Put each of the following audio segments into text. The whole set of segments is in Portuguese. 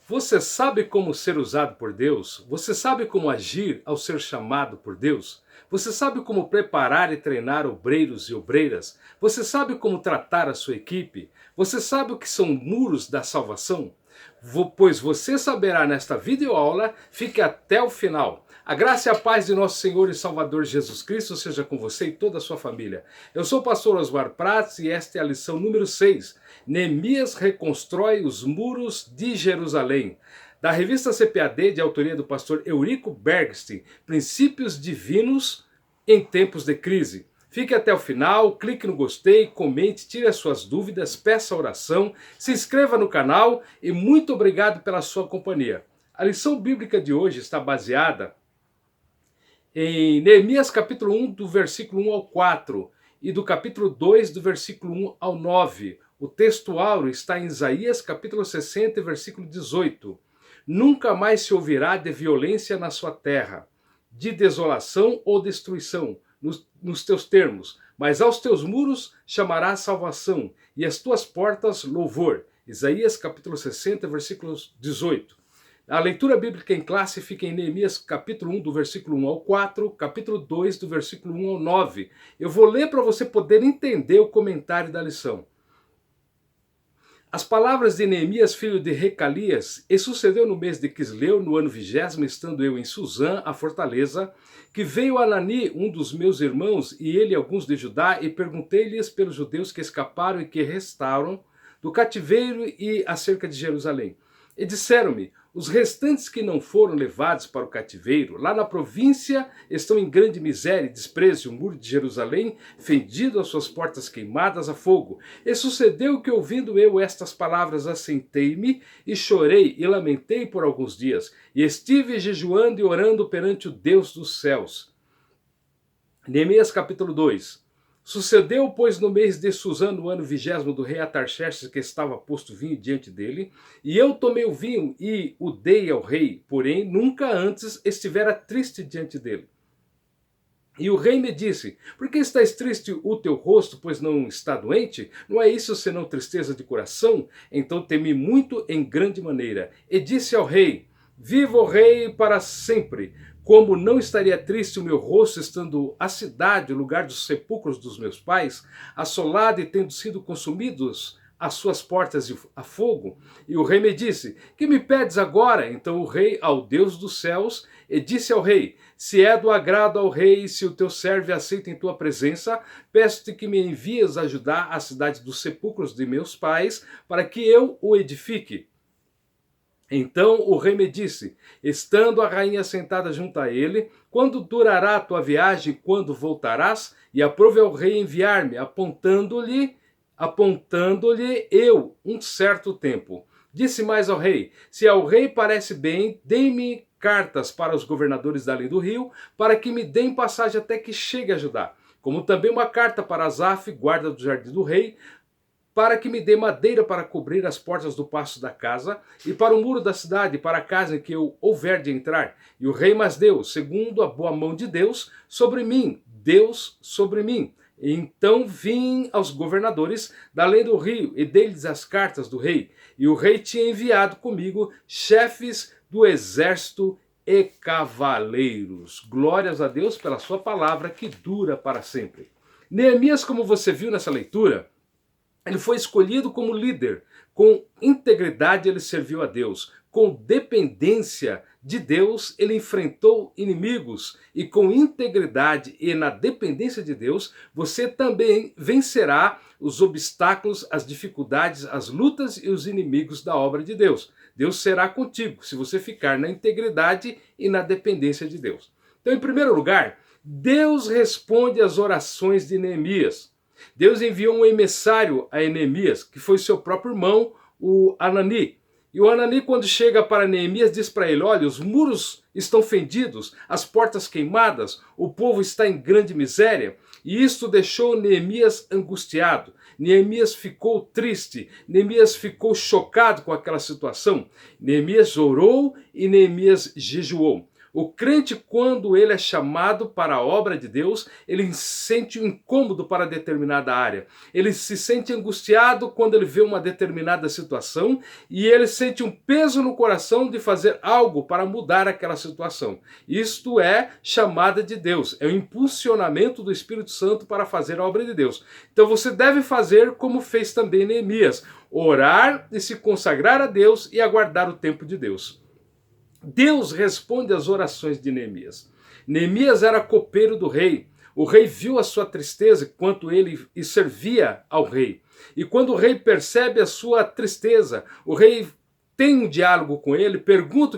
Você sabe como ser usado por Deus? Você sabe como agir ao ser chamado por Deus? Você sabe como preparar e treinar obreiros e obreiras? Você sabe como tratar a sua equipe? Você sabe o que são muros da salvação? Pois você saberá nesta videoaula, fique até o final. A graça e a paz de nosso Senhor e Salvador Jesus Cristo seja com você e toda a sua família. Eu sou o pastor Osmar Prats e esta é a lição número 6. Neemias reconstrói os muros de Jerusalém. Da revista CPAD, de autoria do pastor Eurico Bergstein, Princípios Divinos em Tempos de Crise. Fique até o final, clique no gostei, comente, tire as suas dúvidas, peça oração, se inscreva no canal e muito obrigado pela sua companhia. A lição bíblica de hoje está baseada em Neemias capítulo 1, do versículo 1 ao 4 e do capítulo 2, do versículo 1 ao 9. O texto áureo está em Isaías capítulo 60, versículo 18. Nunca mais se ouvirá de violência na sua terra, de desolação ou destruição, nos teus termos, mas aos teus muros chamarás salvação, e às tuas portas louvor. Isaías capítulo 60, versículo 18. A leitura bíblica em classe fica em Neemias capítulo 1, do versículo 1 ao 4, capítulo 2, do versículo 1 ao 9. Eu vou ler para você poder entender o comentário da lição. As palavras de Neemias, filho de Recalias, e sucedeu no mês de Quisleu, no ano 20º, estando eu em Suzã, a fortaleza, que veio Anani, um dos meus irmãos, e ele e alguns de Judá, e perguntei-lhes pelos judeus que escaparam e que restaram do cativeiro e acerca de Jerusalém. E disseram-me: os restantes que não foram levados para o cativeiro, lá na província, estão em grande miséria e desprezo, o muro de Jerusalém, fendido, as suas portas queimadas a fogo. E sucedeu que, ouvindo eu estas palavras, assentei-me e chorei e lamentei por alguns dias, e estive jejuando e orando perante o Deus dos céus. Neemias capítulo 2. Sucedeu, pois, no mês de Suzã, no ano 20º do rei Atarxerxes, que estava posto vinho diante dele, e eu tomei o vinho e o dei ao rei, porém nunca antes estivera triste diante dele. E o rei me disse: por que estás triste o teu rosto, pois não está doente? Não é isso senão tristeza de coração? Então temi muito em grande maneira. E disse ao rei: viva o rei para sempre! Como não estaria triste o meu rosto, estando a cidade, o lugar dos sepulcros dos meus pais, assolada e tendo sido consumidos as suas portas a fogo? E o rei me disse: que me pedes agora? Então o rei, ao Deus dos céus, e disse ao rei: se é do agrado ao rei, se o teu servo aceita em tua presença, peço-te que me envies ajudar a cidade dos sepulcros de meus pais, para que eu o edifique. Então o rei me disse, estando a rainha sentada junto a ele: quando durará a tua viagem, quando voltarás? E aprove ao rei enviar-me, apontando-lhe eu um certo tempo. Disse mais ao rei: se ao rei parece bem, dê-me cartas para os governadores da além do rio, para que me deem passagem até que chegue a Judá, como também uma carta para Asaf, guarda do jardim do rei, para que me dê madeira para cobrir as portas do paço da casa, e para o muro da cidade, para a casa em que eu houver de entrar. E o rei mas deu, segundo a boa mão de Deus, sobre mim, Deus sobre mim. E então vim aos governadores da além do rio, e dei-lhes as cartas do rei. E o rei tinha enviado comigo chefes do exército e cavaleiros. Glórias a Deus pela sua palavra, que dura para sempre. Neemias, como você viu nessa leitura, ele foi escolhido como líder. Com integridade ele serviu a Deus. Com dependência de Deus ele enfrentou inimigos. E com integridade e na dependência de Deus você também vencerá os obstáculos, as dificuldades, as lutas e os inimigos da obra de Deus. Deus será contigo se você ficar na integridade e na dependência de Deus. Então, em primeiro lugar, Deus responde às orações de Neemias. Deus enviou um emissário a Neemias, que foi seu próprio irmão, o Anani. E o Anani, quando chega para Neemias, diz para ele: olha, os muros estão fendidos, as portas queimadas, o povo está em grande miséria. E isto deixou Neemias angustiado. Neemias ficou triste, Neemias ficou chocado com aquela situação. Neemias orou e Neemias jejuou. O crente, quando ele é chamado para a obra de Deus, ele sente um incômodo para determinada área. Ele se sente angustiado quando ele vê uma determinada situação e ele sente um peso no coração de fazer algo para mudar aquela situação. Isto é chamada de Deus, é o impulsionamento do Espírito Santo para fazer a obra de Deus. Então você deve fazer como fez também Neemias, orar e se consagrar a Deus e aguardar o tempo de Deus. Deus responde às orações de Neemias. Neemias era copeiro do rei. O rei viu a sua tristeza enquanto ele servia ao rei. E quando o rei percebe a sua tristeza, o rei tem um diálogo com ele, pergunta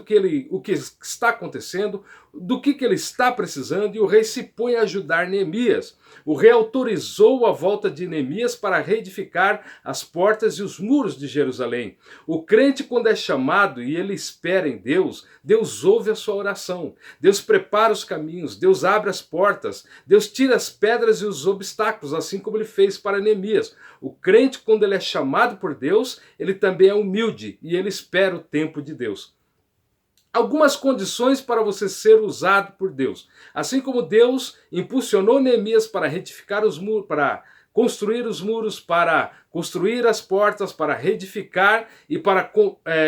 o que está acontecendo, do que ele está precisando, e o rei se põe a ajudar Neemias. O rei autorizou a volta de Neemias para reedificar as portas e os muros de Jerusalém. O crente, quando é chamado e ele espera em Deus, Deus ouve a sua oração. Deus prepara os caminhos, Deus abre as portas, Deus tira as pedras e os obstáculos, assim como ele fez para Neemias. O crente, quando ele é chamado por Deus, ele também é humilde e ele espera o tempo de Deus. Algumas condições para você ser usado por Deus. Assim como Deus impulsionou Neemias para retificar os muros, para construir os muros, para construir as portas, para reedificar e para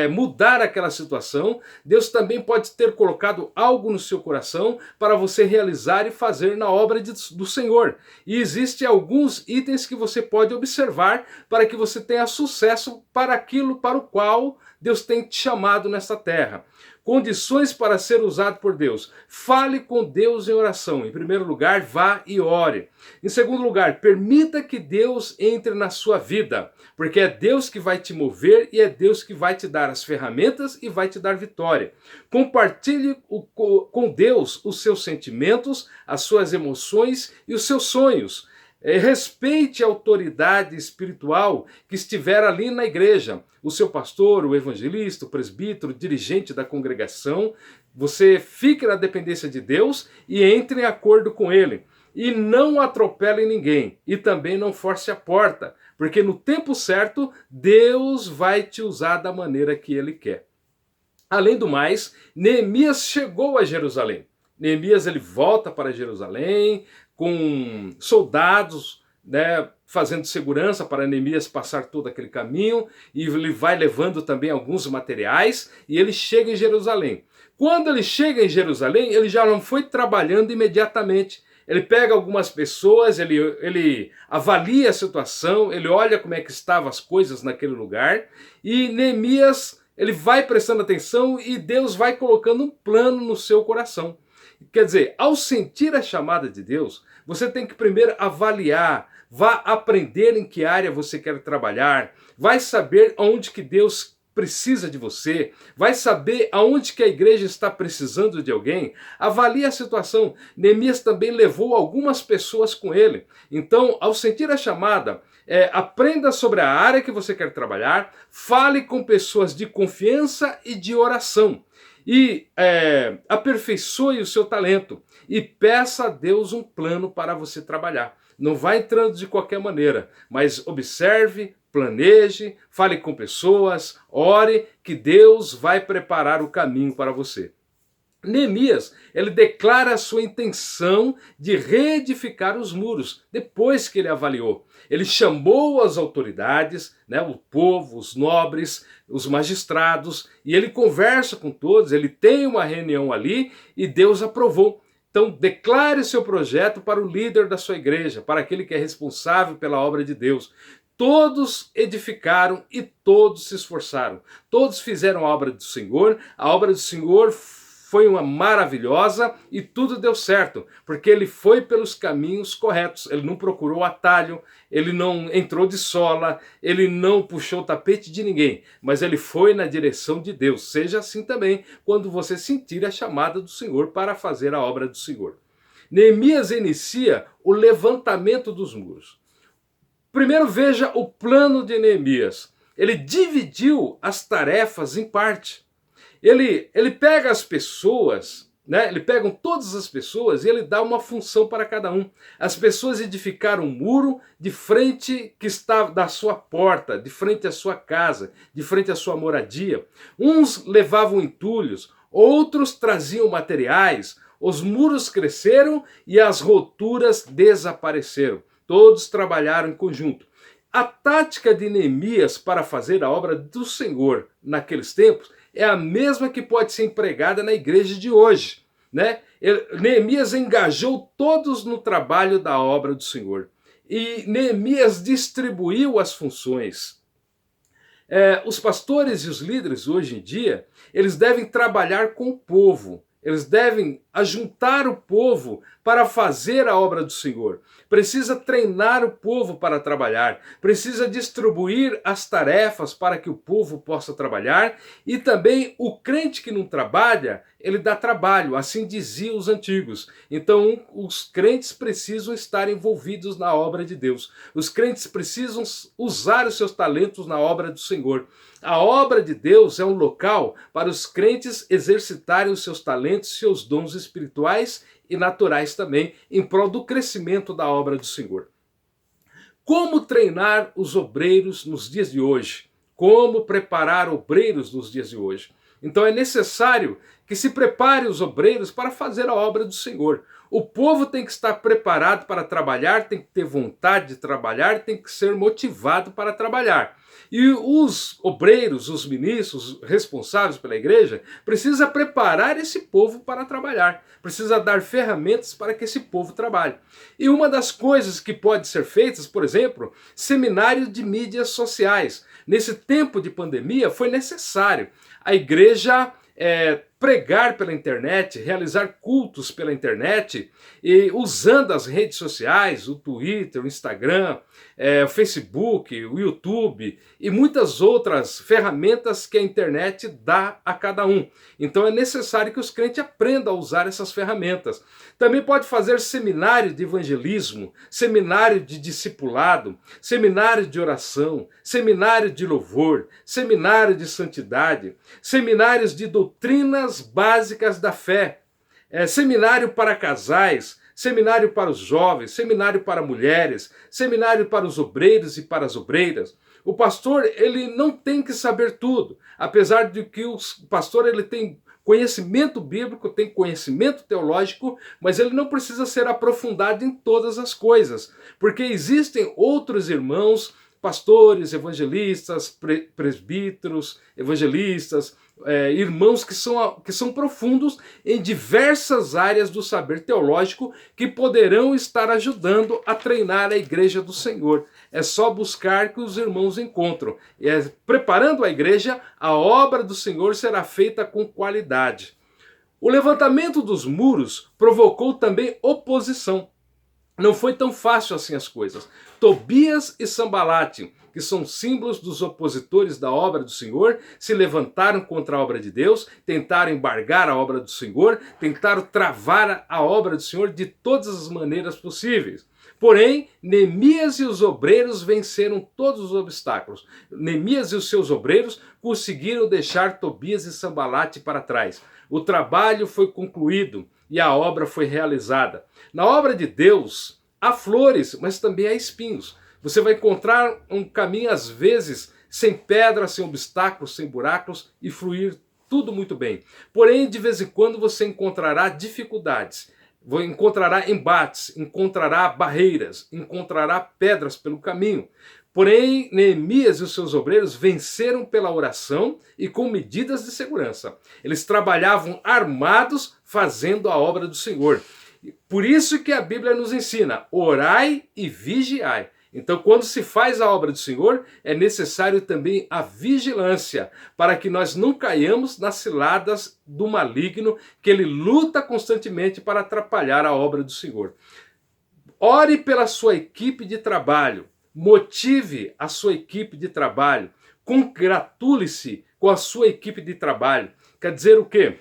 mudar aquela situação, Deus também pode ter colocado algo no seu coração para você realizar e fazer na obra do Senhor. E existem alguns itens que você pode observar para que você tenha sucesso para aquilo para o qual Deus tem te chamado nesta terra. Condições para ser usado por Deus. Fale com Deus em oração. Em primeiro lugar, vá e ore. Em segundo lugar, permita que Deus entre na sua vida, porque é Deus que vai te mover e é Deus que vai te dar as ferramentas e vai te dar vitória. Compartilhe com Deus os seus sentimentos, as suas emoções e os seus sonhos. Respeite a autoridade espiritual que estiver ali na igreja, o seu pastor, o evangelista, o presbítero, o dirigente da congregação. Você fique na dependência de Deus e entre em acordo com ele. E não atropele ninguém e também não force a porta, porque no tempo certo Deus vai te usar da maneira que ele quer. Além do mais, Neemias chegou a Jerusalém. Neemias ele volta para Jerusalém com soldados, né, fazendo segurança para Neemias passar todo aquele caminho, e ele vai levando também alguns materiais, e ele chega em Jerusalém. Quando ele chega em Jerusalém, ele já não foi trabalhando imediatamente. Ele pega algumas pessoas, ele avalia a situação, ele olha como é que estavam as coisas naquele lugar, e Neemias ele vai prestando atenção e Deus vai colocando um plano no seu coração. Quer dizer, ao sentir a chamada de Deus, você tem que primeiro avaliar, vá aprender em que área você quer trabalhar, vai saber onde que Deus precisa de você, vai saber aonde que a igreja está precisando de alguém, avalie a situação. Neemias também levou algumas pessoas com ele. Então, ao sentir a chamada, aprenda sobre a área que você quer trabalhar, fale com pessoas de confiança e de oração. E aperfeiçoe o seu talento e peça a Deus um plano para você trabalhar. Não vai entrando de qualquer maneira, mas observe, planeje, fale com pessoas, ore, que Deus vai preparar o caminho para você. Neemias, ele declara a sua intenção de reedificar os muros, depois que ele avaliou. Ele chamou as autoridades, né, o povo, os nobres, os magistrados, e ele conversa com todos, ele tem uma reunião ali e Deus aprovou. Então, declare seu projeto para o líder da sua igreja, para aquele que é responsável pela obra de Deus. Todos edificaram e todos se esforçaram. Todos fizeram a obra do Senhor. A obra do Senhor foi uma maravilhosa e tudo deu certo, porque ele foi pelos caminhos corretos. Ele não procurou atalho, ele não entrou de sola, ele não puxou o tapete de ninguém, mas ele foi na direção de Deus. Seja assim também quando você sentir a chamada do Senhor para fazer a obra do Senhor. Neemias inicia o levantamento dos muros. Primeiro veja o plano de Neemias. Ele dividiu as tarefas em parte. Ele pega as pessoas, né? Ele pega todas as pessoas e ele dá uma função para cada um. As pessoas edificaram um muro de frente que está da sua porta, de frente à sua casa, de frente à sua moradia. Uns levavam entulhos, outros traziam materiais, os muros cresceram e as roturas desapareceram. Todos trabalharam em conjunto. A tática de Neemias para fazer a obra do Senhor naqueles tempos é a mesma que pode ser empregada na igreja de hoje, né? Neemias engajou todos no trabalho da obra do Senhor. E Neemias distribuiu as funções. Os pastores e os líderes hoje em dia, eles devem trabalhar com o povo. Eles devem ajuntar o povo para fazer a obra do Senhor. Precisa treinar o povo para trabalhar. Precisa distribuir as tarefas para que o povo possa trabalhar. E também o crente que não trabalha, ele dá trabalho. Assim diziam os antigos. Então, os crentes precisam estar envolvidos na obra de Deus. Os crentes precisam usar os seus talentos na obra do Senhor. A obra de Deus é um local para os crentes exercitarem os seus talentos, seus dons espirituais e naturais também, em prol do crescimento da obra do Senhor. Como treinar os obreiros nos dias de hoje? Como preparar obreiros nos dias de hoje? Então é necessário que se prepare os obreiros para fazer a obra do Senhor. O povo tem que estar preparado para trabalhar, tem que ter vontade de trabalhar, tem que ser motivado para trabalhar. E os obreiros, os ministros responsáveis pela igreja, precisam preparar esse povo para trabalhar. Precisa dar ferramentas para que esse povo trabalhe. E uma das coisas que pode ser feitas, por exemplo, seminário de mídias sociais. Nesse tempo de pandemia foi necessário a igreja pregar pela internet, realizar cultos pela internet, e usando as redes sociais, o Twitter, o Instagram, o Facebook, o YouTube e muitas outras ferramentas que a internet dá a cada um. Então é necessário que os crentes aprendam a usar essas ferramentas. Também pode fazer seminário de evangelismo, seminário de discipulado, seminário de oração, seminário de louvor, seminário de santidade, seminários de doutrinas básicas da fé, seminário para casais, seminário para os jovens, seminário para mulheres, seminário para os obreiros e para as obreiras. O pastor, ele não tem que saber tudo, apesar de que o pastor ele tem conhecimento bíblico, tem conhecimento teológico, mas ele não precisa ser aprofundado em todas as coisas, porque existem outros irmãos, pastores, evangelistas, presbíteros, evangelistas, irmãos que são profundos em diversas áreas do saber teológico que poderão estar ajudando a treinar a igreja do Senhor. É só buscar que os irmãos encontram. Preparando a igreja, a obra do Senhor será feita com qualidade. O levantamento dos muros provocou também oposição. Não foi tão fácil assim as coisas. Tobias e Sambalate, que são símbolos dos opositores da obra do Senhor, se levantaram contra a obra de Deus, tentaram embargar a obra do Senhor, tentaram travar a obra do Senhor de todas as maneiras possíveis. Porém, Neemias e os obreiros venceram todos os obstáculos. Neemias e os seus obreiros conseguiram deixar Tobias e Sambalate para trás. O trabalho foi concluído e a obra foi realizada. Na obra de Deus, há flores, mas também há espinhos. Você vai encontrar um caminho, às vezes, sem pedras, sem obstáculos, sem buracos e fluir tudo muito bem. Porém, de vez em quando você encontrará dificuldades, encontrará embates, encontrará barreiras, encontrará pedras pelo caminho. Porém, Neemias e os seus obreiros venceram pela oração e com medidas de segurança. Eles trabalhavam armados fazendo a obra do Senhor. Por isso que a Bíblia nos ensina, orai e vigiai. Então, quando se faz a obra do Senhor, é necessário também a vigilância, para que nós não caiamos nas ciladas do maligno, que ele luta constantemente para atrapalhar a obra do Senhor. Ore pela sua equipe de trabalho, motive a sua equipe de trabalho, congratule-se com a sua equipe de trabalho. Quer dizer o quê?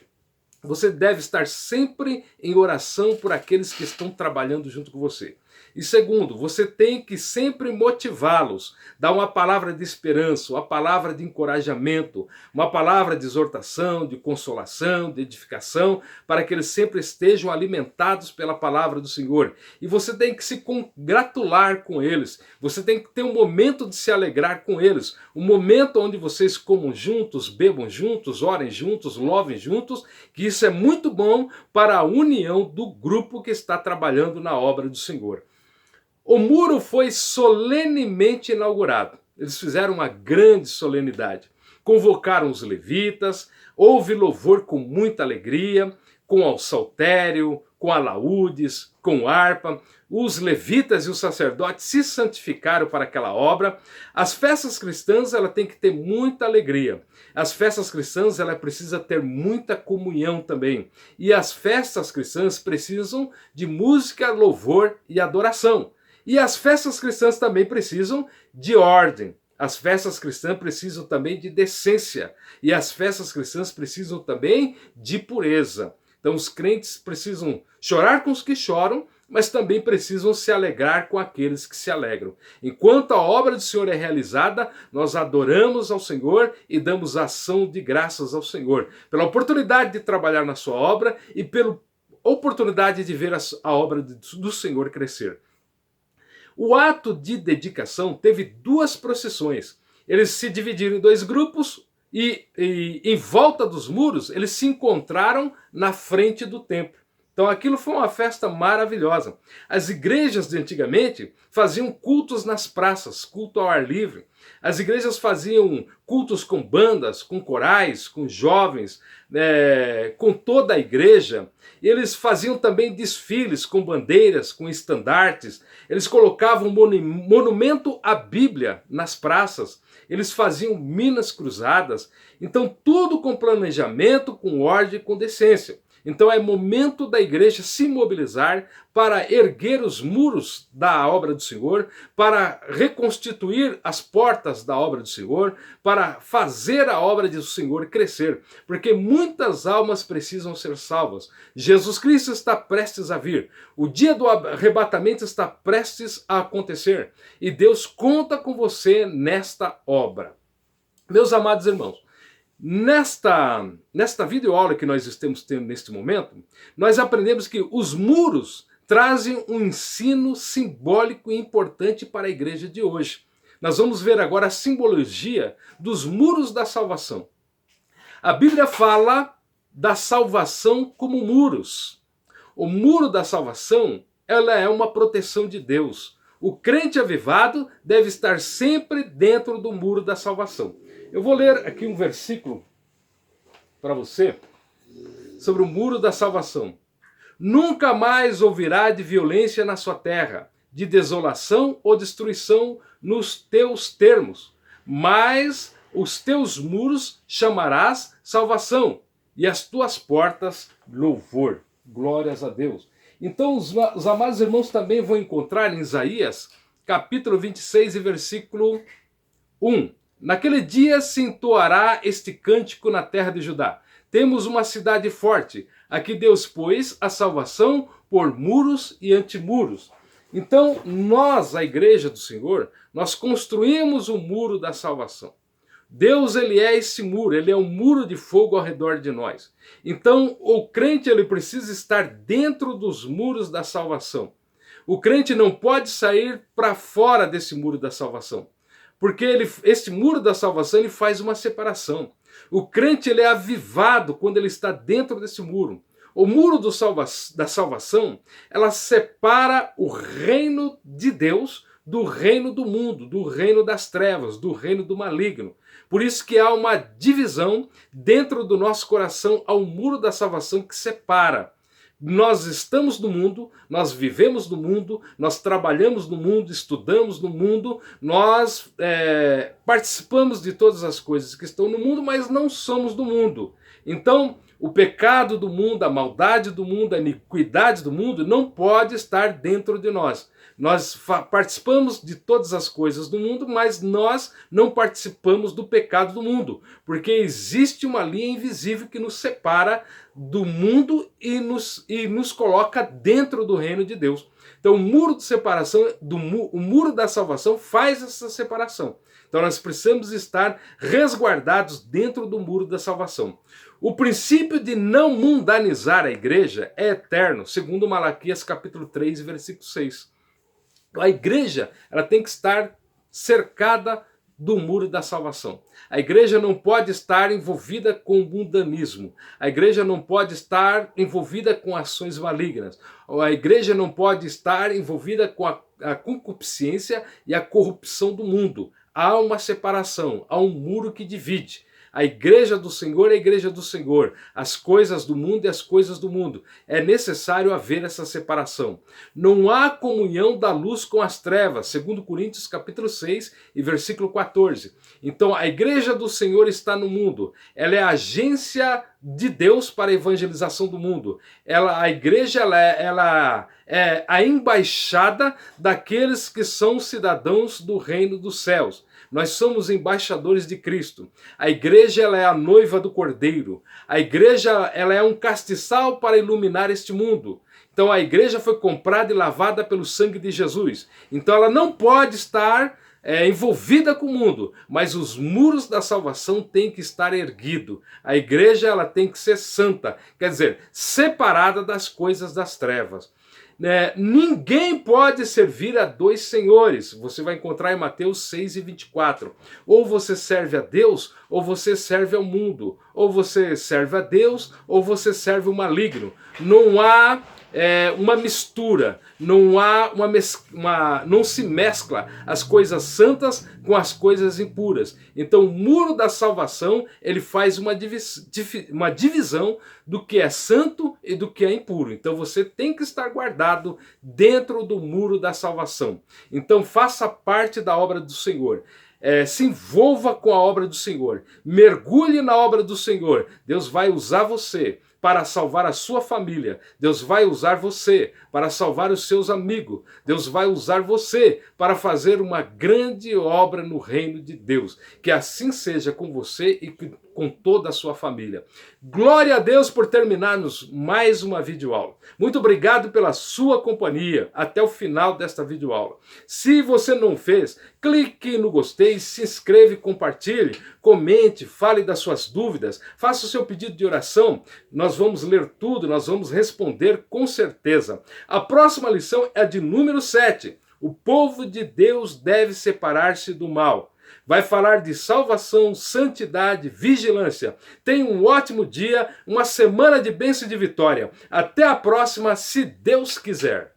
Você deve estar sempre em oração por aqueles que estão trabalhando junto com você. E segundo, você tem que sempre motivá-los, dar uma palavra de esperança, uma palavra de encorajamento, uma palavra de exortação, de consolação, de edificação, para que eles sempre estejam alimentados pela palavra do Senhor. E você tem que se congratular com eles, você tem que ter um momento de se alegrar com eles, um momento onde vocês comam juntos, bebam juntos, orem juntos, louvem juntos, que isso é muito bom para a união do grupo que está trabalhando na obra do Senhor. O muro foi solenemente inaugurado. Eles fizeram uma grande solenidade. Convocaram os levitas, houve louvor com muita alegria, com ao saltério, com alaúdes, com harpa. Os levitas e os sacerdotes se santificaram para aquela obra. As festas cristãs, ela tem que ter muita alegria. As festas cristãs, ela precisa ter muita comunhão também. E as festas cristãs precisam de música, louvor e adoração. E as festas cristãs também precisam de ordem. As festas cristãs precisam também de decência. E as festas cristãs precisam também de pureza. Então os crentes precisam chorar com os que choram, mas também precisam se alegrar com aqueles que se alegram. Enquanto a obra do Senhor é realizada, nós adoramos ao Senhor e damos ação de graças ao Senhor, pela oportunidade de trabalhar na sua obra e pela oportunidade de ver a obra do Senhor crescer. O ato de dedicação teve duas procissões. Eles se dividiram em dois grupos e em volta dos muros eles se encontraram na frente do templo. Então aquilo foi uma festa maravilhosa. As igrejas de antigamente faziam cultos nas praças, culto ao ar livre. As igrejas faziam cultos com bandas, com corais, com jovens, com toda a igreja. Eles faziam também desfiles com bandeiras, com estandartes. Eles colocavam monumento à Bíblia nas praças. Eles faziam minas cruzadas. Então tudo com planejamento, com ordem e com decência. Então é momento da igreja se mobilizar para erguer os muros da obra do Senhor, para reconstituir as portas da obra do Senhor, para fazer a obra do Senhor crescer, porque muitas almas precisam ser salvas. Jesus Cristo está prestes a vir, o dia do arrebatamento está prestes a acontecer, e Deus conta com você nesta obra. Meus amados irmãos, Nesta videoaula que nós estamos tendo neste momento, nós aprendemos que os muros trazem um ensino simbólico e importante para a igreja de hoje. Nós vamos ver agora a simbologia dos muros da salvação. A Bíblia fala da salvação como muros. O muro da salvação, ela é uma proteção de Deus. O crente avivado deve estar sempre dentro do muro da salvação. Eu vou ler aqui um versículo para você sobre o muro da salvação. Nunca mais ouvirá de violência na sua terra, de desolação ou destruição nos teus termos, mas os teus muros chamarás salvação e as tuas portas louvor. Glórias a Deus. Então os amados irmãos também vão encontrar em Isaías, capítulo 26 e versículo 1. Naquele dia se entoará este cântico na terra de Judá. Temos uma cidade forte, a que Deus pôs a salvação por muros e antimuros. Então nós, a igreja do Senhor, nós construímos o muro da salvação. Deus, ele é esse muro, ele é um muro de fogo ao redor de nós. Então o crente, ele precisa estar dentro dos muros da salvação. O crente não pode sair para fora desse muro da salvação. Porque este muro da salvação, ele faz uma separação. O crente, ele é avivado quando ele está dentro desse muro. O muro da salvação, ela separa o reino de Deus do reino do mundo, do reino das trevas, do reino do maligno. Por isso que há uma divisão dentro do nosso coração, há um muro da salvação que separa. Nós estamos no mundo, nós vivemos no mundo, nós trabalhamos no mundo, estudamos no mundo, nós participamos de todas as coisas que estão no mundo, mas não somos do mundo. Então, o pecado do mundo, a maldade do mundo, a iniquidade do mundo não pode estar dentro de nós. Nós participamos de todas as coisas do mundo, mas nós não participamos do pecado do mundo, porque existe uma linha invisível que nos separa do mundo e nos coloca dentro do reino de Deus. Então o muro de separação, o muro da salvação faz essa separação. Então nós precisamos estar resguardados dentro do muro da salvação. O princípio de não mundanizar a igreja é eterno, segundo Malaquias capítulo 3, versículo 6. A igreja, ela tem que estar cercada do muro da salvação. A igreja não pode estar envolvida com mundanismo. A igreja não pode estar envolvida com ações malignas. A igreja não pode estar envolvida com a concupiscência e a corrupção do mundo. Há uma separação, há um muro que divide. A igreja do Senhor é a igreja do Senhor, as coisas do mundo e as coisas do mundo. É necessário haver essa separação. Não há comunhão da luz com as trevas, segundo Coríntios capítulo 6 e versículo 14. Então a igreja do Senhor está no mundo. Ela é a agência de Deus para a evangelização do mundo. A igreja ela é a embaixada daqueles que são cidadãos do reino dos céus. Nós somos embaixadores de Cristo. A igreja ela é a noiva do Cordeiro. A igreja ela é um castiçal para iluminar este mundo. Então a igreja foi comprada e lavada pelo sangue de Jesus. Então ela não pode estar envolvida com o mundo, mas os muros da salvação têm que estar erguidos. A igreja ela tem que ser santa, quer dizer, separada das coisas das trevas. Ninguém pode servir a dois senhores. Você vai encontrar em Mateus 6 e 24. Ou você serve a Deus, ou você serve ao mundo. Ou você serve a Deus, ou você serve o maligno. Não há uma mistura, não se mescla as coisas santas com as coisas impuras. Então o muro da salvação ele faz uma divisão do que é santo e do que é impuro. Então você tem que estar guardado dentro do muro da salvação. Então faça parte da obra do Senhor. Se envolva com a obra do Senhor, mergulhe na obra do Senhor. Deus vai usar você para salvar a sua família. Deus vai usar você para salvar os seus amigos. Deus vai usar você para fazer uma grande obra no reino de Deus. Que assim seja com você e com toda a sua família. Glória a Deus por terminarmos mais uma videoaula. Muito obrigado pela sua companhia até o final desta videoaula. Se você não fez, clique no gostei, se inscreva, compartilhe, comente, fale das suas dúvidas, faça o seu pedido de oração. Nós vamos ler tudo, nós vamos responder com certeza. A próxima lição é de número 7. O povo de Deus deve separar-se do mal. Vai falar de salvação, santidade, vigilância. Tenha um ótimo dia, uma semana de bênção e de vitória. Até a próxima, se Deus quiser.